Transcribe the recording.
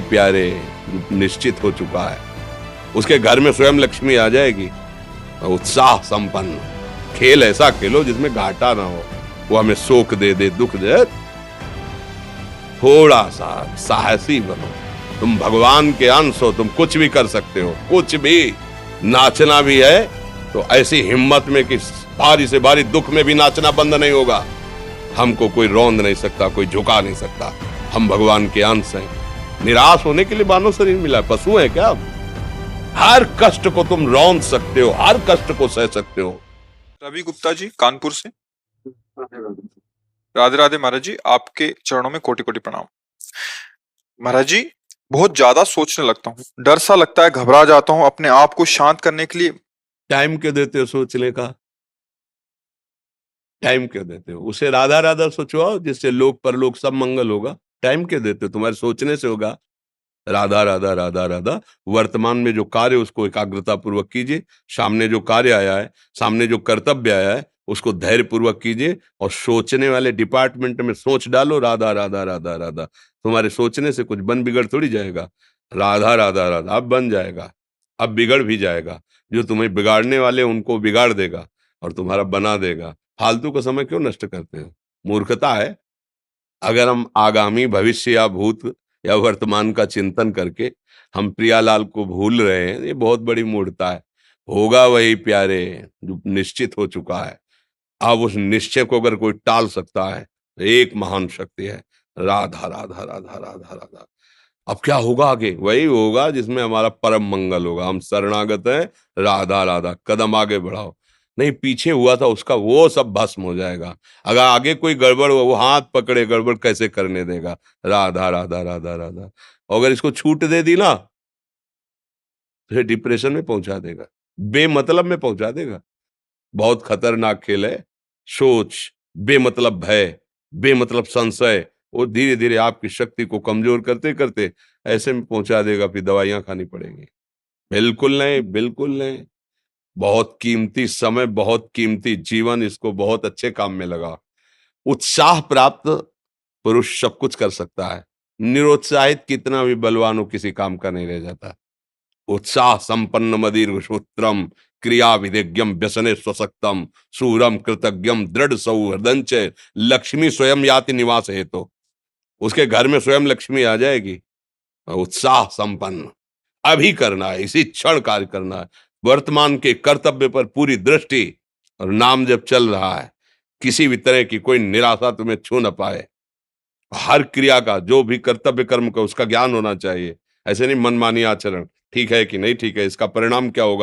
प्यारे निश्चित हो चुका है। उसके घर में स्वयं लक्ष्मी आ जाएगी। उत्साह संपन्न खेल ऐसा खेलो जिसमें घाटा ना हो। वो हमें शोक दे दे, दुख दे, थोड़ा सा साहसी बनो। तुम भगवान के अंश हो, तुम कुछ भी कर सकते हो, कुछ भी। नाचना भी है तो ऐसी हिम्मत में कि भारी से भारी दुख में भी नाचना बंद नहीं होगा। हमको कोई रौंद नहीं सकता, कोई झुका नहीं सकता। हम भगवान के अंश हैं। निराश होने के लिए मानव शरीर मिला है, पशु है क्या? हर कष्ट को तुम रौंद सकते हो, हर कष्ट को सह सकते हो। रवि गुप्ता जी कानपुर से। राधे राधे महाराज जी, आपके चरणों में कोटि कोटि प्रणाम। महाराज जी, बहुत ज्यादा सोचने लगता हूँ, डर सा लगता है, घबरा जाता हूँ। अपने आप को शांत करने के लिए टाइम क्यों देते हो सोचने का? टाइम क्यों देते हो? उसे राधा राधा सोचो, जिससे लोक परलोक सब मंगल होगा। टाइम क्यों देते हो? तुम्हारे सोचने से होगा। राधा राधा राधा राधा। वर्तमान में जो कार्य उसको एकाग्रता पूर्वक कीजिए। सामने जो कार्य आया है, सामने जो कर्तव्य आया है, उसको धैर्य पूर्वक कीजिए। और सोचने वाले डिपार्टमेंट में सोच डालो राधा राधा राधा राधा। तुम्हारे सोचने से कुछ बन बिगड़ थोड़ी जाएगा। राधा राधा राधा अब बन जाएगा, अब बिगड़ भी जाएगा। जो तुम्हें बिगाड़ने वाले उनको बिगाड़ देगा और तुम्हारा बना देगा। फालतू का समय क्यों नष्ट करते हो? मूर्खता है। अगर हम आगामी भविष्य या भूत या वर्तमान का चिंतन करके हम प्रियालाल को भूल रहे हैं, ये बहुत बड़ी मूर्खता है। होगा वही प्यारे जो निश्चित हो चुका है। अब उस निश्चय को अगर कोई टाल सकता है तो एक महान शक्ति है, राधा राधा राधा राधा राधा। अब क्या होगा आगे? वही होगा जिसमें हमारा परम मंगल होगा। हम शरणागत हैं, राधा राधा। कदम आगे बढ़ाओ। नहीं, पीछे हुआ था उसका वो सब भस्म हो जाएगा। अगर आगे कोई गड़बड़ हो, वो हाथ पकड़े गड़बड़ कैसे करने देगा? राधा राधा राधा राधा। और अगर इसको छूट दे दी ना, फिर डिप्रेशन में पहुंचा देगा, बेमतलब में पहुंचा देगा। बहुत खतरनाक खेल है। सोच, बेमतलब भय, बेमतलब संशय, वो धीरे धीरे आपकी शक्ति को कमजोर करते करते ऐसे में पहुंचा देगा, फिर दवाइयां खानी पड़ेंगी। बिल्कुल नहीं, बिल्कुल नहीं। बहुत कीमती समय, बहुत कीमती जीवन, इसको बहुत अच्छे काम में लगा। उत्साह प्राप्त पुरुष सब कुछ कर सकता है। निरुत्साहित कितना भी बलवान हो, किसी काम का नहीं रह जाता। उत्साह संपन्न मदीर सूत्रम क्रिया विधिज्ञम व्यसने स्वसक्तम सूरम कृतज्ञम दृढ़ सौहृदंच लक्ष्मी स्वयं याति निवास हेतु। उसके घर में स्वयं लक्ष्मी आ जाएगी। उत्साह संपन्न अभी करना है, इसी क्षण कार्य करना है। वर्तमान के कर्तव्य पर पूरी दृष्टि। और नाम जब चल रहा है, किसी भी तरह की कोई निराशा तुम्हें छू न पाए। हर क्रिया का, जो भी कर्तव्य कर्म का, उसका ज्ञान होना चाहिए। ऐसे नहीं मनमानी आचरण, ठीक है कि नहीं ठीक है, इसका परिणाम क्या होगा।